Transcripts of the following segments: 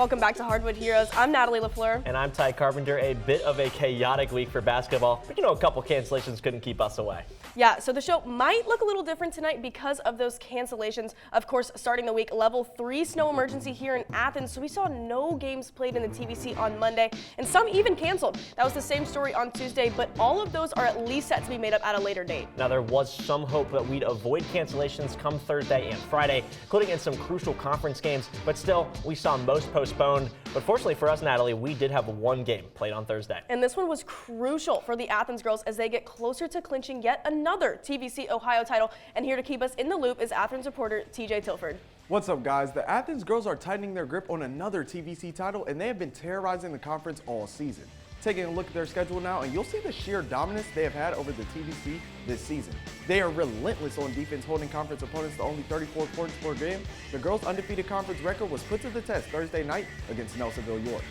Welcome back to Hardwood Heroes. I'm Natalie LaFleur. And I'm Ty Carpenter. A bit of a chaotic week for basketball, but a couple cancellations couldn't keep us away. Yeah, so the show might look a little different tonight because of those cancellations. Of course, starting the week, level 3 snow emergency here in Athens, so we saw no games played in the TVC on Monday, and some even canceled. That was the same story on Tuesday, but all of those are at least set to be made up at a later date. Now, there was some hope that we'd avoid cancellations come Thursday and Friday, including in some crucial conference games, but still, we saw most postponed. But fortunately for us, Natalie, we did have one game played on Thursday. And this one was crucial for the Athens girls as they get closer to clinching yet another TVC Ohio title. And here to keep us in the loop is Athens reporter TJ Tilford. What's up, guys? The Athens girls are tightening their grip on another TVC title, and they have been terrorizing the conference all season. Taking a look at their schedule now, and you'll see the sheer dominance they have had over the TVC this season. They are relentless on defense, holding conference opponents to only 34 points per game. The girls' undefeated conference record was put to the test Thursday night against Nelsonville York.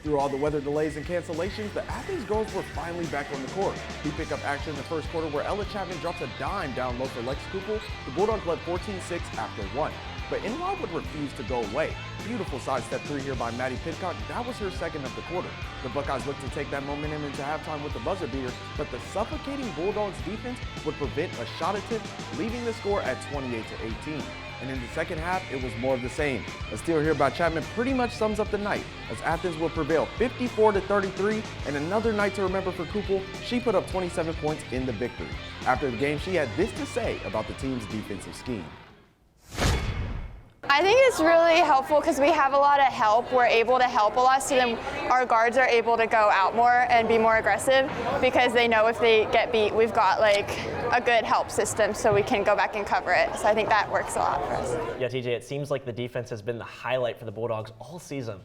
Through all the weather delays and cancellations, the Athens girls were finally back on the court. We pick up action in the first quarter where Ella Chapman drops a dime down low for Lex Kupel. The Bulldogs led 14-6 after one. But Inward would refuse to go away. Beautiful sidestep three here by Maddie Pitcock. That was her second of the quarter. The Buckeyes looked to take that momentum into halftime with the buzzer beater, but the suffocating Bulldogs defense would prevent a shot attempt, leaving the score at 28-18. And in the second half, it was more of the same. A steal here by Chapman pretty much sums up the night, as Athens will prevail 54-33, and another night to remember for Kupel. She put up 27 points in the victory. After the game, she had this to say about the team's defensive scheme. I think it's really helpful because we have a lot of help. We're able to help a lot, so then our guards are able to go out more and be more aggressive because they know if they get beat, we've got like a good help system so we can go back and cover it. So I think that works a lot for us. Yeah, TJ, it seems like the defense has been the highlight for the Bulldogs all season.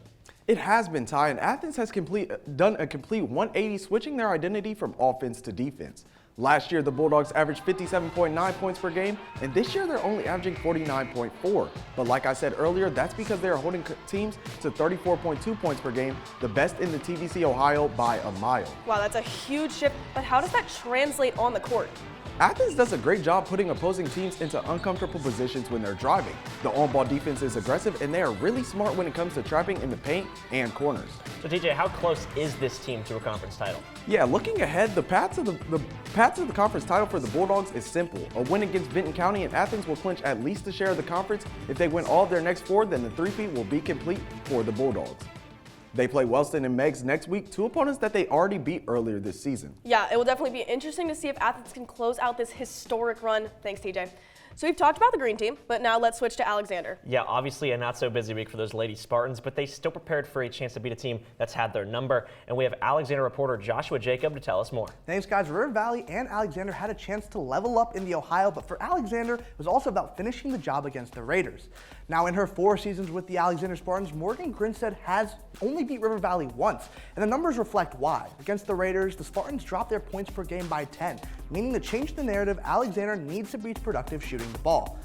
It has been, Ty, and Athens has done a complete 180, switching their identity from offense to defense. Last year, the Bulldogs averaged 57.9 points per game, and this year they're only averaging 49.4. But like I said earlier, that's because they are holding teams to 34.2 points per game, the best in the TVC Ohio by a mile. Wow, that's a huge shift, but how does that translate on the court? Athens does a great job putting opposing teams into uncomfortable positions when they're driving. The on-ball defense is aggressive, and they are really smart when it comes to trapping in the paint and corners. So TJ, how close is this team to a conference title? Yeah, looking ahead, the path to the conference title for the Bulldogs is simple. A win against Benton County and Athens will clinch at least a share of the conference. If they win all of their next four, then the three-peat will be complete for the Bulldogs. They play Wellston and Meigs next week, two opponents that they already beat earlier this season. Yeah, it will definitely be interesting to see if Athens can close out this historic run. Thanks, TJ. So we've talked about the green team, but now let's switch to Alexander. Yeah, obviously a not so busy week for those Lady Spartans, but they still prepared for a chance to beat a team that's had their number. And we have Alexander reporter Joshua Jacob to tell us more. Thanks, guys. River Valley and Alexander had a chance to level up in the Ohio, but for Alexander, it was also about finishing the job against the Raiders. Now, in her 4 seasons with the Alexander Spartans, Morgan Grinstead has only beat River Valley once, and the numbers reflect why. Against the Raiders, the Spartans dropped their points per game by 10, meaning to change the narrative, Alexander needs to be productive shooting the ball.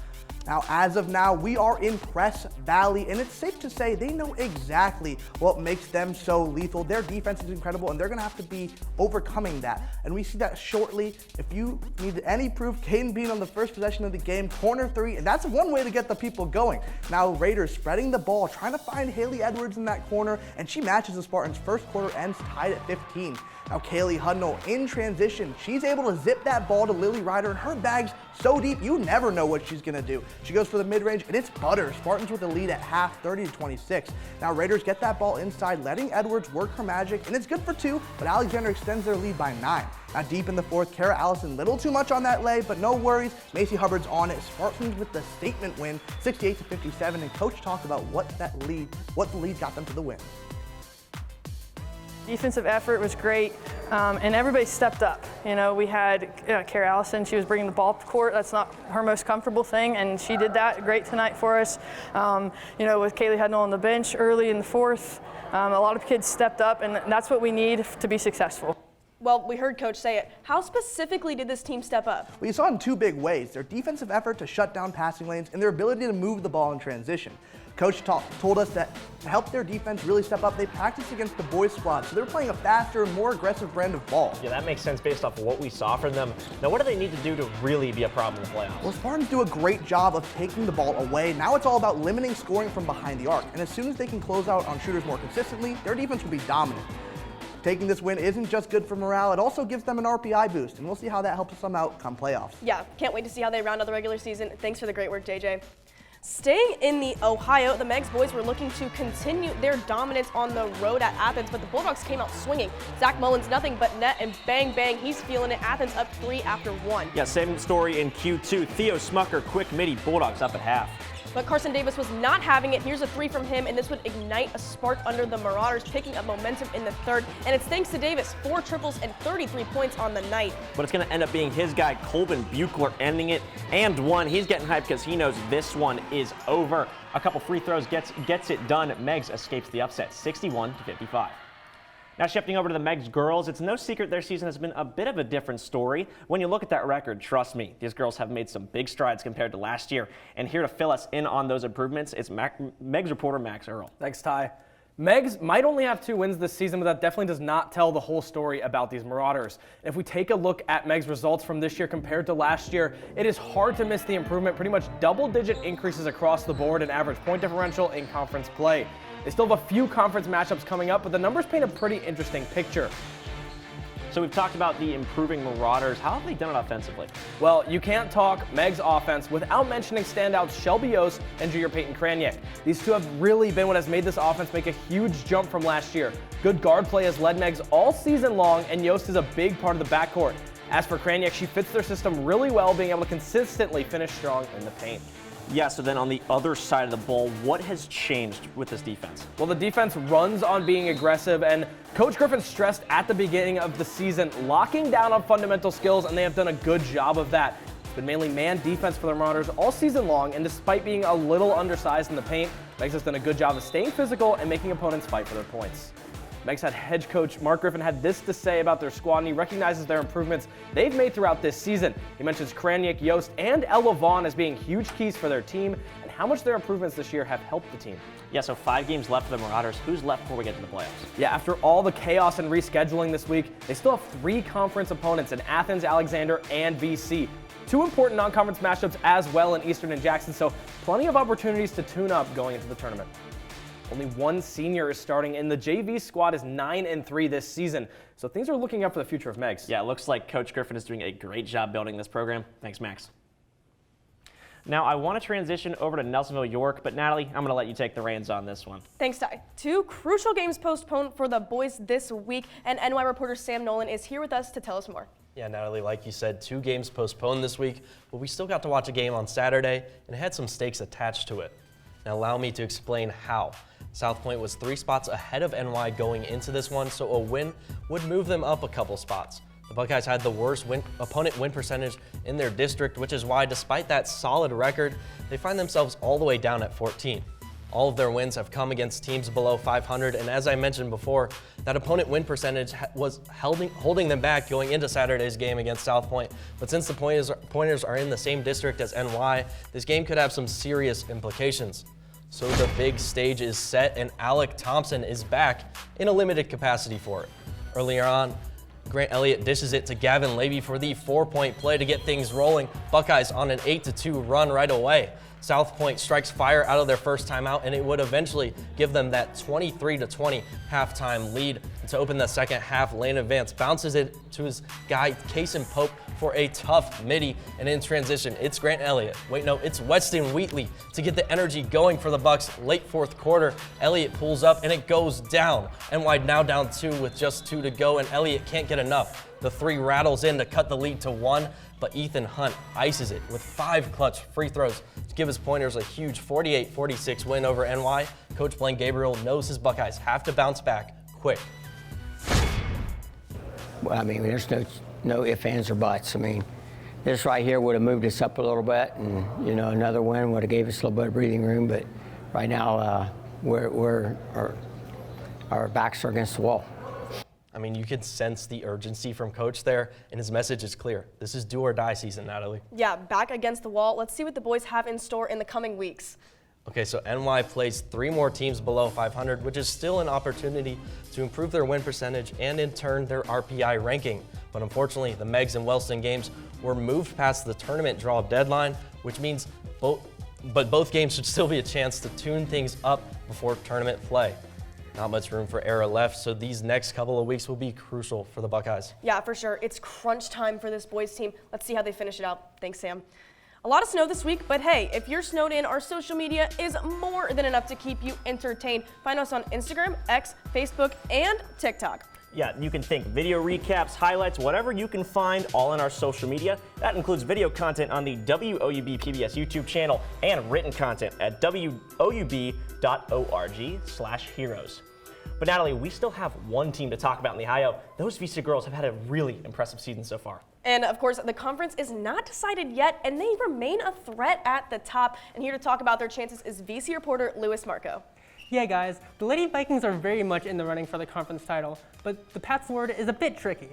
Now, as of now, we are in Press Valley, and it's safe to say they know exactly what makes them so lethal. Their defense is incredible, and they're going to have to be overcoming that. And we see that shortly. If you need any proof, Caden Bean on the first possession of the game, corner 3, and that's one way to get the people going. Now, Raiders spreading the ball, trying to find Haley Edwards in that corner, and she matches the Spartans. First quarter ends tied at 15. Now, Kaylee Hudnall in transition. She's able to zip that ball to Lily Ryder, and her bag's so deep, you never know what she's going to do. She goes for the mid-range, and it's butter. Spartans with the lead at half, 30-26. Now, Raiders get that ball inside, letting Edwards work her magic, and it's good for 2, but Alexander extends their lead by 9. Now, deep in the fourth, Kara Allison, little too much on that lay, but no worries. Macy Hubbard's on it. Spartans with the statement win, 68-57, and Coach talked about what the lead got them to the win. Defensive effort was great, and everybody stepped up. You know, we had Kara Allison. She was bringing the ball up the court. That's not her most comfortable thing, and she did that great tonight for us. You know, with Kaylee Hudnall on the bench early in the fourth, a lot of kids stepped up, and that's what we need to be successful. Well, we heard Coach say it. How specifically did this team step up? Well, you saw it in 2 big ways, their defensive effort to shut down passing lanes and their ability to move the ball in transition. Coach told us that to help their defense really step up, they practiced against the boys squad, so they're playing a faster, more aggressive brand of ball. Yeah, that makes sense based off of what we saw from them. Now, what do they need to do to really be a problem in the playoffs? Well, Spartans do a great job of taking the ball away. Now it's all about limiting scoring from behind the arc, and as soon as they can close out on shooters more consistently, their defense will be dominant. Taking this win isn't just good for morale, it also gives them an RPI boost, and we'll see how that helps them out come playoffs. Yeah, can't wait to see how they round out the regular season. Thanks for the great work, JJ. Staying in the Ohio, the Megs boys were looking to continue their dominance on the road at Athens, but the Bulldogs came out swinging. Zach Mullins nothing but net, and bang, bang, he's feeling it. Athens up 3 after 1. Yeah, same story in Q2. Theo Smucker, quick midi, Bulldogs up at half. But Carson Davis was not having it. Here's a 3 from him, and this would ignite a spark under the Marauders, picking up momentum in the third. And it's thanks to Davis, 4 triples and 33 points on the night. But it's going to end up being his guy, Colvin Buechler, ending it. And one, he's getting hyped because he knows this one is over. A couple free throws gets it done. Megs escapes the upset, 61-55. Now shifting over to the Megs girls, it's no secret their season has been a bit of a different story. When you look at that record, trust me, these girls have made some big strides compared to last year. And here to fill us in on those improvements, it's Megs reporter Max Earl. Thanks, Ty. Megs might only have 2 wins this season, but that definitely does not tell the whole story about these Marauders. If we take a look at Megs results from this year compared to last year, it is hard to miss the improvement, pretty much double-digit increases across the board in average point differential in conference play. They still have a few conference matchups coming up, but the numbers paint a pretty interesting picture. So we've talked about the improving Marauders. How have they done it offensively? Well, you can't talk Megs offense without mentioning standouts Shelby Yost and Junior Peyton Kraniak. These two have really been what has made this offense make a huge jump from last year. Good guard play has led Megs all season long, and Yost is a big part of the backcourt. As for Kraniak, she fits their system really well, being able to consistently finish strong in the paint. Yeah, so then on the other side of the ball, what has changed with this defense? Well, the defense runs on being aggressive, and Coach Griffin stressed at the beginning of the season locking down on fundamental skills, and they have done a good job of that. It's been mainly man defense for the Marauders all season long, and despite being a little undersized in the paint, Megs has done a good job of staying physical and making opponents fight for their points. Megs head coach Mark Griffin had this to say about their squad, and he recognizes their improvements they've made throughout this season. He mentions Kraniak, Yost, and Ella Vaughn as being huge keys for their team, and how much their improvements this year have helped the team. Yeah, so 5 games left for the Marauders. Who's left before we get to the playoffs? Yeah, after all the chaos and rescheduling this week, they still have 3 conference opponents in Athens, Alexander, and BC. 2 important non-conference matchups as well in Eastern and Jackson, so plenty of opportunities to tune up going into the tournament. Only 1 senior is starting, and the JV squad is 9-3 this season. So things are looking up for the future of Megs. Yeah, it looks like Coach Griffin is doing a great job building this program. Thanks, Max. Now, I want to transition over to Nelsonville, York, but Natalie, I'm going to let you take the reins on this one. Thanks, Ty. 2 crucial games postponed for the boys this week, and NY reporter Sam Nolan is here with us to tell us more. Yeah, Natalie, like you said, 2 games postponed this week, but we still got to watch a game on Saturday, and it had some stakes attached to it. Now, allow me to explain how. South Point was 3 spots ahead of NY going into this one, so a win would move them up a couple spots. The Buckeyes had the worst opponent win percentage in their district, which is why, despite that solid record, they find themselves all the way down at 14. All of their wins have come against teams below 500, and as I mentioned before, that opponent win percentage was holding them back going into Saturday's game against South Point. But since the Pointers are in the same district as NY, this game could have some serious implications. So the big stage is set, and Alec Thompson is back in a limited capacity for it. Earlier on, Grant Elliott dishes it to Gavin Levy for the 4-point play to get things rolling. Buckeyes on an 8-2 run right away. South Point strikes fire out of their first timeout, and it would eventually give them that 23-20 halftime lead. And to open the second half, Landon Vance bounces it to his guy, Kason Pope, for a tough midi. And in transition, it's Grant Elliott. Wait, no, it's Weston Wheatley to get the energy going for the Bucks late fourth quarter. Elliott pulls up, and it goes down. NY now down 2 with just 2 to go, and Elliott can't get enough. The 3 rattles in to cut the lead to 1, but Ethan Hunt ices it with 5 clutch free throws to give his Pointers a huge 48-46 win over NY. Coach Blaine Gabriel knows his Buckeyes have to bounce back quick. Well, I mean, there's no ifs, ands, or buts. I mean, this right here would have moved us up a little bit, and another win would have gave us a little bit of breathing room. But right now, our backs are against the wall. I mean, you can sense the urgency from Coach there, and his message is clear. This is do or die season, Natalie. Yeah, back against the wall. Let's see what the boys have in store in the coming weeks. Okay, so NY plays 3 more teams below 500, which is still an opportunity to improve their win percentage and in turn their RPI ranking. But unfortunately, the Megs and Wellston games were moved past the tournament draw deadline, which means both games should still be a chance to tune things up before tournament play. Not much room for error left, so these next couple of weeks will be crucial for the Buckeyes. Yeah, for sure. It's crunch time for this boys team. Let's see how they finish it out. Thanks, Sam. A lot of snow this week, but hey, if you're snowed in, our social media is more than enough to keep you entertained. Find us on Instagram, X, Facebook, and TikTok. Yeah, you can think video recaps, highlights, whatever you can find, all in our social media. That includes video content on the WOUB PBS YouTube channel and written content at woub.org/heroes. But Natalie, we still have one team to talk about in the Ohio. Those VC girls have had a really impressive season so far. And of course, the conference is not decided yet, and they remain a threat at the top. And here to talk about their chances is VC reporter Louis Marco. Yeah, guys, the Lady Vikings are very much in the running for the conference title, but the path forward is a bit tricky.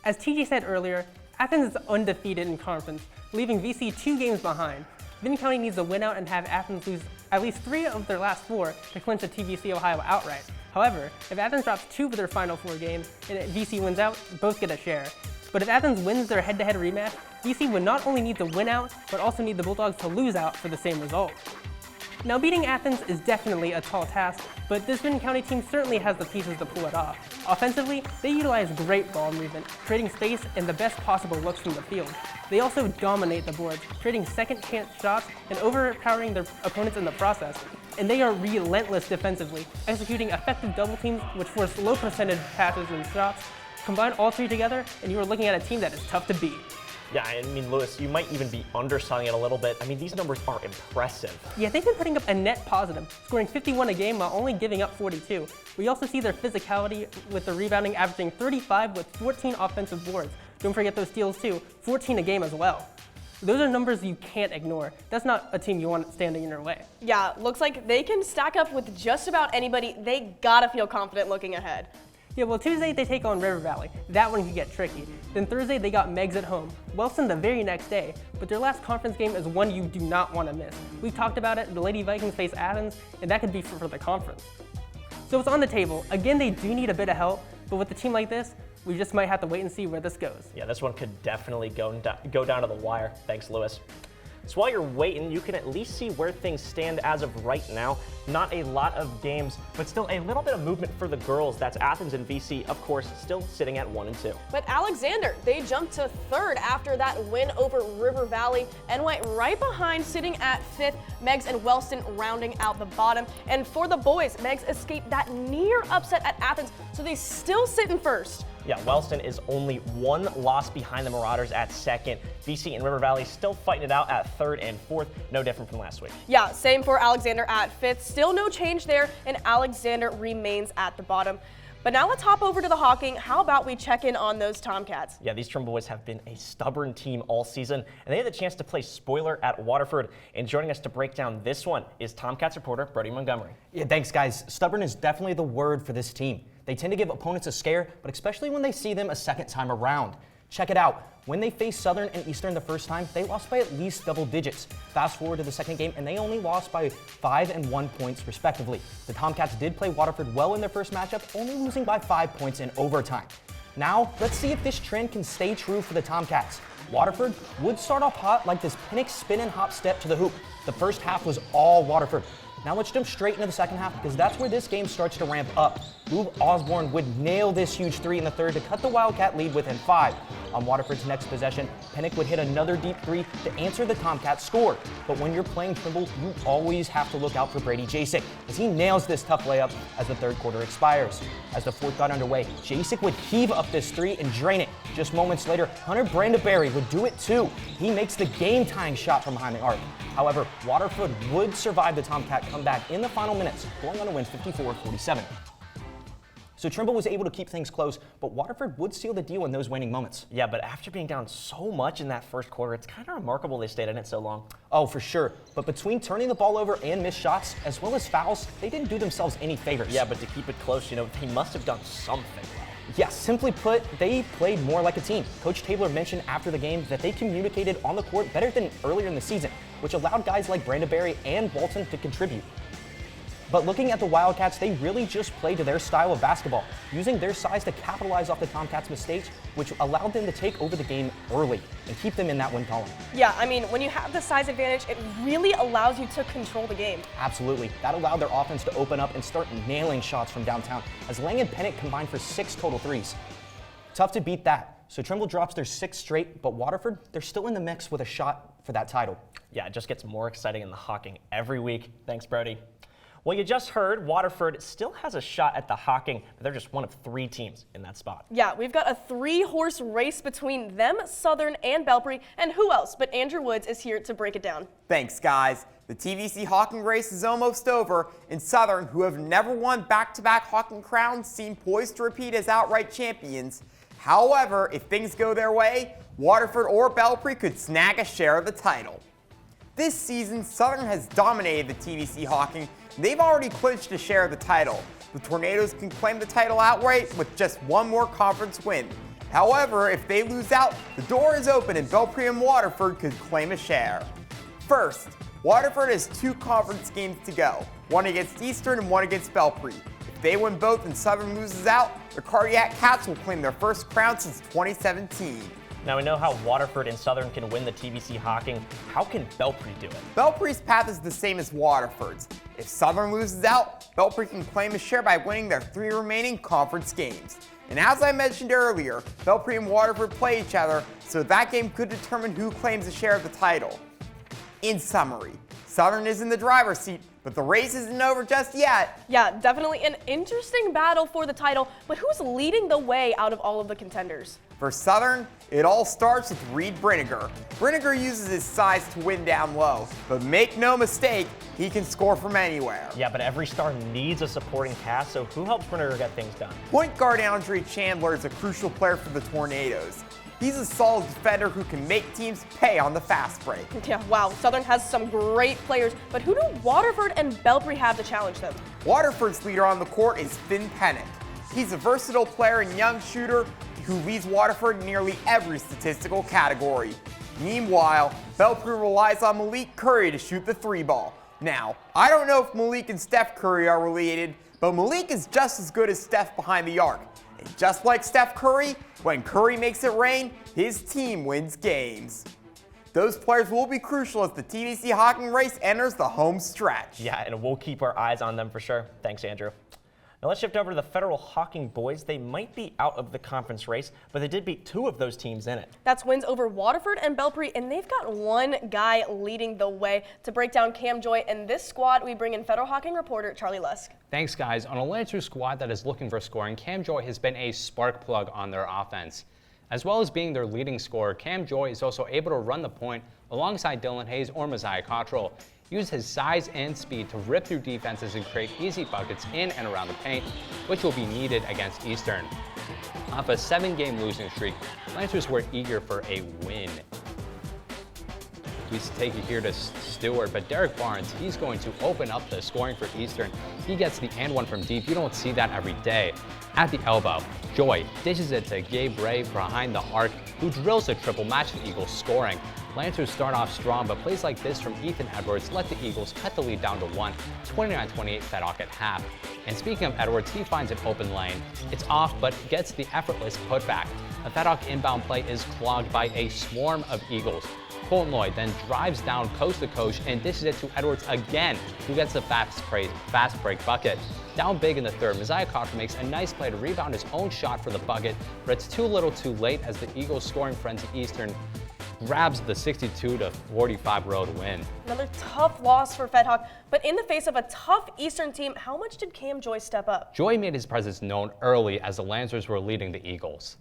As TJ said earlier, Athens is undefeated in conference, leaving VC 2 games behind. Vinton County needs to win out and have Athens lose at least 3 of their last 4 to clinch the TVC Ohio outright. However, if Athens drops 2 of their final 4 games and VC wins out, both get a share. But if Athens wins their head-to-head rematch, VC would not only need to win out, but also need the Bulldogs to lose out for the same result. Now, beating Athens is definitely a tall task, but this Vinton County team certainly has the pieces to pull it off. Offensively, they utilize great ball movement, creating space and the best possible looks from the field. They also dominate the boards, creating second-chance shots and overpowering their opponents in the process. And they are relentless defensively, executing effective double teams which force low percentage passes and shots. Combine all 3 together, and you are looking at a team that is tough to beat. Yeah, I mean, Louis, you might even be underselling it a little bit. I mean, these numbers are impressive. Yeah, they've been putting up a net positive, scoring 51 a game while only giving up 42. We also see their physicality with the rebounding averaging 35 with 14 offensive boards. Don't forget those steals too, 14 a game as well. Those are numbers you can't ignore. That's not a team you want standing in your way. Yeah, looks like they can stack up with just about anybody. They gotta feel confident looking ahead. Yeah, well, Tuesday they take on River Valley. That one could get tricky. Then Thursday they got Megs at home. Wellston the very next day, but their last conference game is one you do not want to miss. We've talked about it, the Lady Vikings face Athens, and that could be for the conference. So it's on the table. Again, they do need a bit of help, but with a team like this, we just might have to wait and see where this goes. Yeah, this one could definitely go down to the wire. Thanks, Louis. So while you're waiting, you can at least see where things stand as of right now. Not a lot of games, but still a little bit of movement for the girls. That's Athens and VC, of course, still sitting at 1 and 2. But Alexander, they jumped to 3rd after that win over River Valley and went right behind, sitting at 5th. Megs and Wellston rounding out the bottom. And for the boys, Megs escaped that near upset at Athens, so they still sit in 1st. Yeah, Wellston is only 1 loss behind the Marauders at 2nd. VC and River Valley still fighting it out at 3rd and 4th. No different from last week. Yeah, same for Alexander at 5th. Still no change there, and Alexander remains at the bottom. But now let's hop over to the Hawking. How about we check in on those Tomcats? Yeah, these Trimble boys have been a stubborn team all season, and they had the chance to play spoiler at Waterford. And joining us to break down this one is Tomcats reporter Brody Montgomery. Yeah, thanks, guys. Stubborn is definitely the word for this team. They tend to give opponents a scare, but especially when they see them a second time around. Check it out. When they faced Southern and Eastern the first time, they lost by at least double digits. Fast forward to the second game, and they only lost by 5 and 1 points, respectively. The Tomcats did play Waterford well in their first matchup, only losing by 5 points in overtime. Now, let's see if this trend can stay true for the Tomcats. Waterford would start off hot like this Pinnock spin and hop step to the hoop. The first half was all Waterford. Now let's jump straight into the second half because that's where this game starts to ramp up. Boob Osborne would nail this huge 3 in the third to cut the Wildcat lead within 5. On Waterford's next possession, Pinnock would hit another deep 3 to answer the Tomcats score. But when you're playing Trimble, you always have to look out for Brady Jasek as he nails this tough layup as the third quarter expires. As the fourth got underway, Jasek would heave up this 3 and drain it. Just moments later, Hunter Brandaberry would do it too. He makes the game-tying shot from behind the arc. However, Waterford would survive the Tomcat comeback in the final minutes, going on to win 54-47. So Trimble was able to keep things close, but Waterford would seal the deal in those waning moments. Yeah, but after being down so much in that first quarter, it's kind of remarkable they stayed in it so long. Oh, for sure. But between turning the ball over and missed shots, as well as fouls, they didn't do themselves any favors. Yeah, but to keep it close, they must have done something well. Yes, simply put, they played more like a team. Coach Tabler mentioned after the game that they communicated on the court better than earlier in the season, which allowed guys like Brandon Berry and Walton to contribute. But looking at the Wildcats, they really just played to their style of basketball, using their size to capitalize off the Tomcats' mistakes, which allowed them to take over the game early and keep them in that win column. Yeah, I mean, when you have the size advantage, it really allows you to control the game. Absolutely. That allowed their offense to open up and start nailing shots from downtown, as Lang and Pennant combined for 6 total threes. Tough to beat that. So Trimble drops their 6th straight, but Waterford, they're still in the mix with a shot for that title. Yeah, it just gets more exciting in the Hawking every week. Thanks, Brody. Well, you just heard Waterford still has a shot at the Hawking, but they're just one of 3 teams in that spot. Yeah, we've got a 3-horse race between them, Southern, and Belpre, and who else but Andrew Woods is here to break it down. Thanks, guys. The TVC Hawking race is almost over, and Southern, who have never won back-to-back Hawking crowns, seem poised to repeat as outright champions. However, if things go their way, Waterford or Belpre could snag a share of the title. This season, Southern has dominated the TVC Hawking. They've already clinched a share of the title. The Tornadoes can claim the title outright with just one more conference win. However, if they lose out, the door is open and Belpre and Waterford could claim a share. First, Waterford has 2 conference games to go, one against Eastern and one against Belpre. If they win both and Southern loses out, the Cardiac Cats will claim their first crown since 2017. Now we know how Waterford and Southern can win the TVC Hawking. How can Belpre do it? Belpre's path is the same as Waterford's. If Southern loses out, Belpre can claim a share by winning their 3 remaining conference games. And as I mentioned earlier, Belpre and Waterford play each other, so that game could determine who claims a share of the title. In summary, Southern is in the driver's seat, but the race isn't over just yet. Yeah, definitely an interesting battle for the title, but who's leading the way out of all of the contenders? For Southern, it all starts with Reed Brinegar. Brinegar uses his size to win down low, but make no mistake, he can score from anywhere. Yeah, but every star needs a supporting cast, so who helps Brinegar get things done? Point guard Andre Chandler is a crucial player for the Tornadoes. He's a solid defender who can make teams pay on the fast break. Yeah, wow, Southern has some great players, but who do Waterford and Belpre have to challenge them? Waterford's leader on the court is Finn Pennant. He's a versatile player and young shooter who leads Waterford in nearly every statistical category. Meanwhile, Belpre relies on Malik Curry to shoot the 3-ball. Now, I don't know if Malik and Steph Curry are related, but Malik is just as good as Steph behind the arc. And just like Steph Curry, when Curry makes it rain, his team wins games. Those players will be crucial as the TVC Hawking race enters the home stretch. Yeah, and we'll keep our eyes on them for sure. Thanks, Andrew. Now let's shift over to the Federal Hawking boys. They might be out of the conference race, but they did beat 2 of those teams in it. That's wins over Waterford and Belpre, and they've got one guy leading the way. To break down Cam Joy and this squad, we bring in Federal Hawking reporter Charlie Lusk. Thanks, guys. On a Lancers squad that is looking for scoring, Cam Joy has been a spark plug on their offense. As well as being their leading scorer, Cam Joy is also able to run the point alongside Dylan Hayes or Messiah Cottrell. Use his size and speed to rip through defenses and create easy buckets in and around the paint, which will be needed against Eastern. Off a 7-game losing streak, Lancers were eager for a win. We take it here to Stewart, but Derek Barnes, he's going to open up the scoring for Eastern. He gets the and one from deep. You don't see that every day. At the elbow, Joy dishes it to Gabe Ray behind the arc, who drills a triple, matching Eagles scoring. Lancers start off strong, but plays like this from Ethan Edwards let the Eagles cut the lead down to 1, 29-28 Fedhawk at half. And speaking of Edwards, he finds an open lane. It's off, but gets the effortless putback. A Fedhawk inbound play is clogged by a swarm of Eagles. Colton Lloyd then drives down coast to coast and dishes it to Edwards again, who gets the fast break bucket. Down big in the third, Messiah Cottrell makes a nice play to rebound his own shot for the bucket, but it's too little too late as the Eagles scoring frenzy Eastern grabs the 62-45 road win. Another tough loss for Fedhawk, but in the face of a tough Eastern team, how much did Cam Joy step up? Joy made his presence known early as the Lancers were leading the Eagles.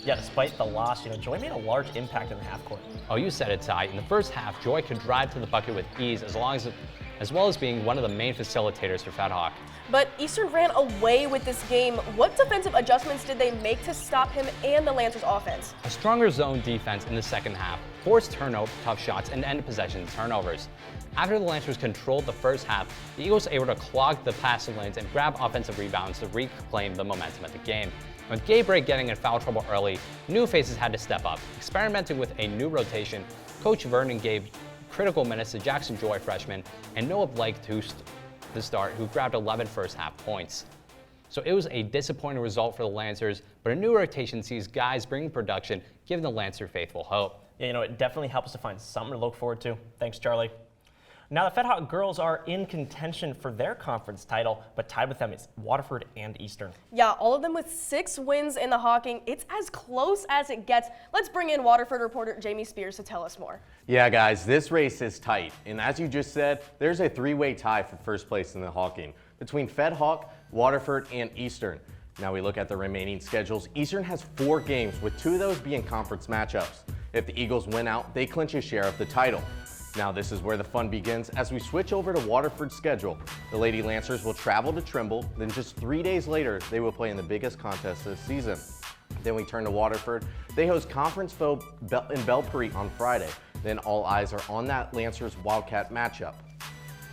Yeah, despite the loss, Joy made a large impact in the half court. Oh, you said it, Ty. In the first half, Joy could drive to the bucket with ease as well as being one of the main facilitators for Fedhawk. But Eastern ran away with this game. What defensive adjustments did they make to stop him and the Lancers offense? A stronger zone defense in the second half, forced tough shots, and end possession turnovers. After the Lancers controlled the first half, the Eagles were able to clog the passing lanes and grab offensive rebounds to reclaim the momentum of the game. With Gabe Ray getting in foul trouble early, new faces had to step up. Experimenting with a new rotation, Coach Vernon gave critical minutes to Jackson Joy, freshman, and Noah Blake to start, who grabbed 11 first-half points. So it was a disappointing result for the Lancers, but a new rotation sees guys bringing production, giving the Lancer faithful hope. Yeah, it definitely helps to find something to look forward to. Thanks, Charlie. Now, the Fed Hawk girls are in contention for their conference title, but tied with them is Waterford and Eastern. Yeah, all of them with 6 wins in the Hawking. It's as close as it gets. Let's bring in Waterford reporter Jamie Spears to tell us more. Yeah, guys, this race is tight. And as you just said, there's a 3-way tie for first place in the Hawking between Fed Hawk, Waterford, and Eastern. Now we look at the remaining schedules. Eastern has 4 games, with 2 of those being conference matchups. If the Eagles win out, they clinch a share of the title. Now this is where the fun begins as we switch over to Waterford's schedule. The Lady Lancers will travel to Trimble, then just 3 days later, they will play in the biggest contest this season. Then we turn to Waterford. They host Conference Foe in Belpre on Friday. Then all eyes are on that Lancers Wildcat matchup.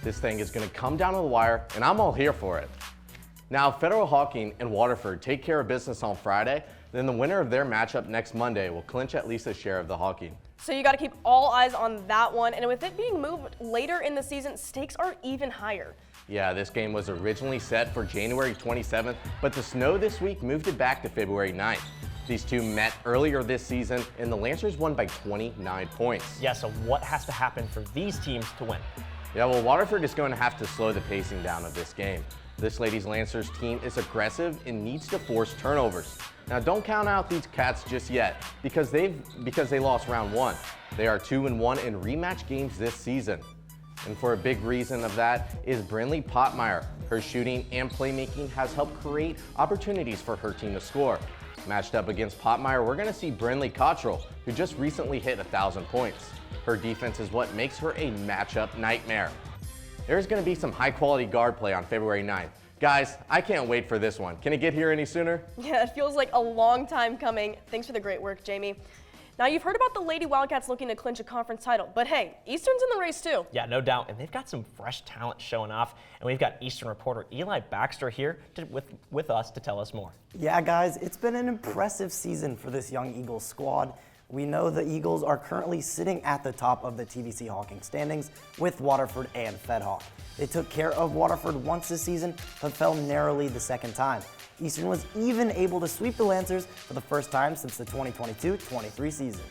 This thing is going to come down to the wire, and I'm all here for it. Now, Federal Hawking and Waterford take care of business on Friday, then the winner of their matchup next Monday will clinch at least a share of the Hawking. So you got to keep all eyes on that one, and with it being moved later in the season, stakes are even higher. Yeah, this game was originally set for January 27th, but the snow this week moved it back to February 9th. These two met earlier this season, and the Lancers won by 29 points. Yeah, so what has to happen for these teams to win? Yeah, well, Waterford is going to have to slow the pacing down of this game. This Ladies Lancers team is aggressive and needs to force turnovers. Now, don't count out these Cats just yet because they lost round 1. They are 2-1 in rematch games this season. And for a big reason of that is Brinley Potmeyer. Her shooting and playmaking has helped create opportunities for her team to score. Matched up against Potmeyer, we're going to see Brinley Cottrell, who just recently hit 1,000 points. Her defense is what makes her a matchup nightmare. There's going to be some high-quality guard play on February 9th. Guys, I can't wait for this one. Can it get here any sooner? Yeah, it feels like a long time coming. Thanks for the great work, Jamie. Now, you've heard about the Lady Wildcats looking to clinch a conference title, but hey, Eastern's in the race too. Yeah, no doubt, and they've got some fresh talent showing off, and we've got Eastern reporter Eli Baxter here with us to tell us more. Yeah, guys, it's been an impressive season for this young Eagles squad. We know the Eagles are currently sitting at the top of the TVC Hawking standings with Waterford and Fed Hawk. They took care of Waterford once this season, but fell narrowly the second time. Eastern was even able to sweep the Lancers for the first time since the 2022-23 season.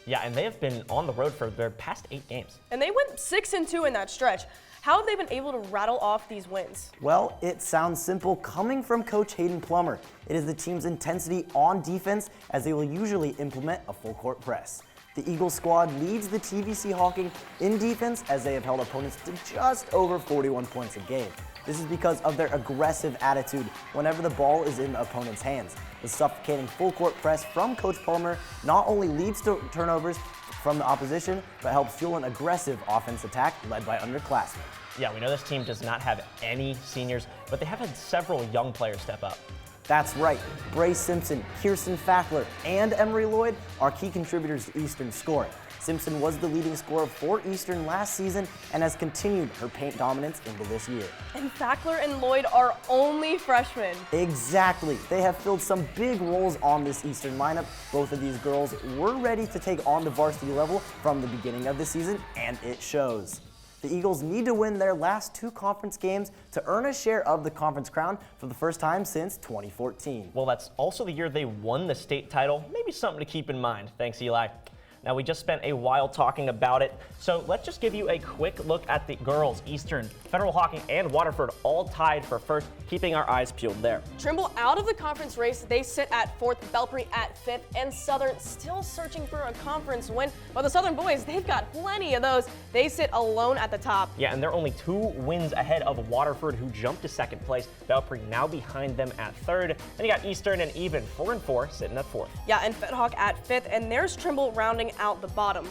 Yeah, and they have been on the road for their past 8 games. And they went 6-2 in that stretch. How have they been able to rattle off these wins? Well, it sounds simple coming from Coach Hayden Plummer. It is the team's intensity on defense as they will usually implement a full court press. The Eagles squad leads the TVC Hawking in defense as they have held opponents to just over 41 points a game. This is because of their aggressive attitude whenever the ball is in the opponent's hands. The suffocating full court press from Coach Palmer not only leads to turnovers from the opposition, but helps fuel an aggressive offense attack led by underclassmen. Yeah, we know this team does not have any seniors, but they have had several young players step up. That's right. Bray Simpson, Kirsten Fackler, and Emery Lloyd are key contributors to Eastern's scoring. Simpson was the leading scorer for Eastern last season and has continued her paint dominance into this year. And Fackler and Lloyd are only freshmen. Exactly. They have filled some big roles on this Eastern lineup. Both of these girls were ready to take on the varsity level from the beginning of the season, and it shows. The Eagles need to win their last 2 conference games to earn a share of the conference crown for the first time since 2014. Well, that's also the year they won the state title. Maybe something to keep in mind. Thanks, Eli. Now, we just spent a while talking about it, so let's just give you a quick look at the girls. Eastern, Federal Hawking, and Waterford all tied for first, keeping our eyes peeled there. Trimble out of the conference race. They sit at 4th, Belpre at 5th, and Southern still searching for a conference win. But the Southern boys, they've got plenty of those. They sit alone at the top. Yeah, and they're only 2 wins ahead of Waterford, who jumped to 2nd place. Belpre now behind them at 3rd. Then you got Eastern and even 4-4 sitting at 4th. Yeah, and Fed Hawk at 5th, and there's Trimble rounding out the bottom.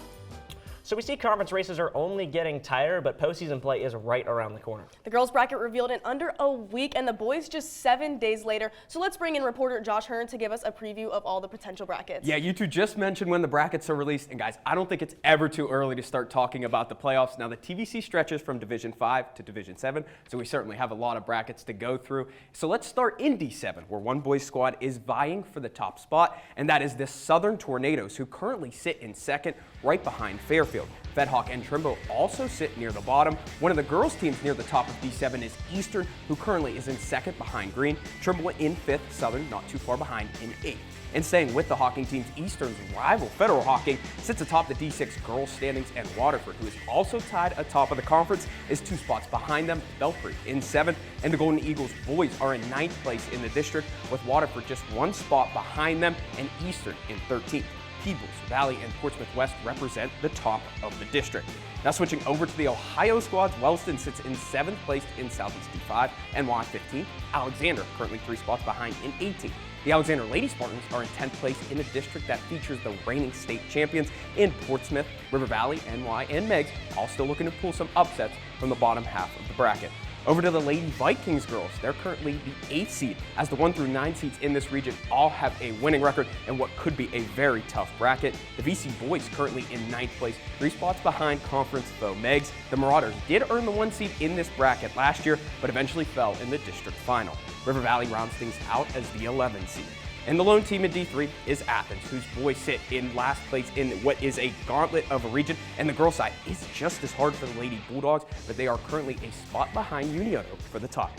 So we see conference races are only getting tighter, but postseason play is right around the corner. The girls bracket revealed in under a week and the boys just 7 days later. So let's bring in reporter Josh Hearn to give us a preview of all the potential brackets. Yeah, you two just mentioned when the brackets are released. And guys, I don't think it's ever too early to start talking about the playoffs. Now, the TVC stretches from Division 5 to Division 7, so we certainly have a lot of brackets to go through. So let's start in D7, where one boys squad is vying for the top spot, and that is the Southern Tornadoes, who currently sit in second, right behind Fairfield. Fedhawk and Trimble also sit near the bottom. One of the girls' teams near the top of D7 is Eastern, who currently is in second behind Green. Trimble in fifth, Southern not too far behind in eighth. And staying with the Hawking teams, Eastern's rival Federal Hawking sits atop the D6 girls standings, and Waterford, who is also tied atop of the conference, is 2 spots behind them. Belfry in 7th, and the Golden Eagles boys are in 9th place in the district, with Waterford just 1 spot behind them, and Eastern in 13th. Peebles, Valley, and Portsmouth West represent the top of the district. Now switching over to the Ohio squads, Wellston sits in 7th place in Southeast D5, NY 15th. Alexander currently 3 spots behind in 18th. The Alexander Lady Spartans are in 10th place in a district that features the reigning state champions in Portsmouth, River Valley, NY, and Meigs, all still looking to pull some upsets from the bottom half of the bracket. Over to the Lady Vikings girls. They're currently the 8th seed, as the 1 through 9 seeds in this region all have a winning record in what could be a very tough bracket. The VC boys currently in 9th place, 3 spots behind conference foe Meigs. The Marauders did earn the 1 seed in this bracket last year, but eventually fell in the district final. River Valley rounds things out as the 11th seed. And the lone team in D3 is Athens, whose boys sit in last place in what is a gauntlet of a region, and the girls' side is just as hard for the Lady Bulldogs, but they are currently a spot behind Unioto for the top.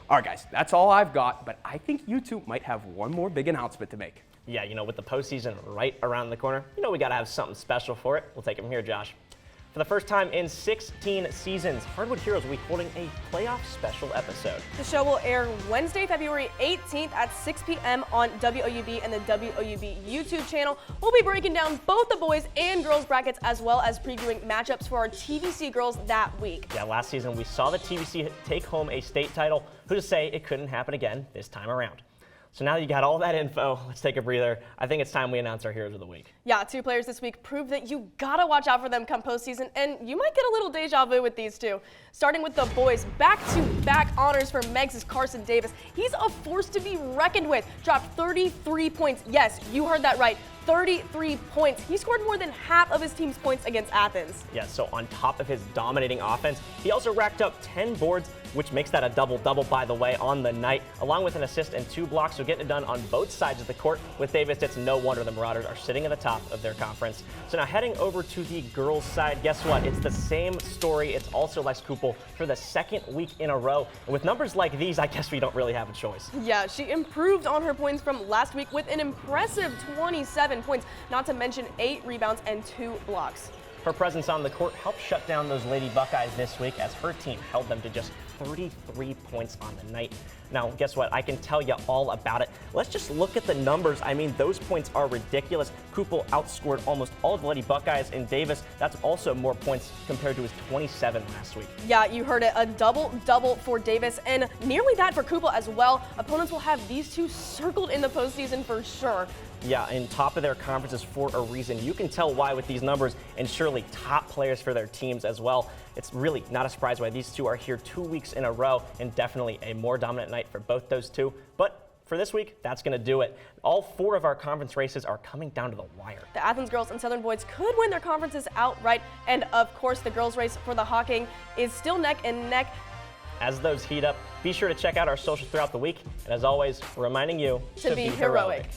All right, guys, that's all I've got, but I think you two might have one more big announcement to make. Yeah, with the postseason right around the corner, we got to have something special for it. We'll take it from here, Josh. For the first time in 16 seasons, Hardwood Heroes will be holding a playoff special episode. The show will air Wednesday, February 18th at 6 p.m. on WOUB and the WOUB YouTube channel. We'll be breaking down both the boys and girls brackets, as well as previewing matchups for our TVC girls that week. Yeah, last season we saw the TVC take home a state title. Who to say it couldn't happen again this time around? So now that you got all that info, let's take a breather. I think it's time we announce our Heroes of the Week. Yeah, 2 players this week prove that you gotta watch out for them come postseason, and you might get a little deja vu with these two. Starting with the boys, back-to-back honors for Meigs' Carson Davis. He's a force to be reckoned with. Dropped 33 points. Yes, you heard that right. 33 points. He scored more than half of his team's points against Athens. Yeah, so on top of his dominating offense, he also racked up 10 boards, which makes that a double-double, by the way, on the night, along with an assist and 2 blocks, so getting it done on both sides of the court. With Davis, it's no wonder the Marauders are sitting at the top of their conference. So now heading over to the girls' side, guess what? It's the same story. It's also Lex Kupel for the 2nd week in a row. And with numbers like these, I guess we don't really have a choice. Yeah, she improved on her points from last week with an impressive 27 points, not to mention 8 rebounds and 2 blocks. Her presence on the court helped shut down those Lady Buckeyes this week, as her team held them to just 33 points on the night. Now, guess what? I can tell you all about it. Let's just look at the numbers. I mean, those points are ridiculous. Kupel outscored almost all of the Lady Buckeyes, and Davis, that's also more points compared to his 27 last week. Yeah, you heard it. A double-double for Davis, and nearly that for Kupel as well. Opponents will have these two circled in the postseason for sure. Yeah, in top of their conferences for a reason. You can tell why with these numbers, and surely top players for their teams as well. It's really not a surprise why these two are here 2 weeks in a row, and definitely a more dominant night for both those two. But for this week, that's going to do it. All 4 of our conference races are coming down to the wire. The Athens girls and Southern boys could win their conferences outright, and of course the girls race for the Hawking is still neck and neck. As those heat up, be sure to check out our socials throughout the week, and as always, reminding you to be heroic.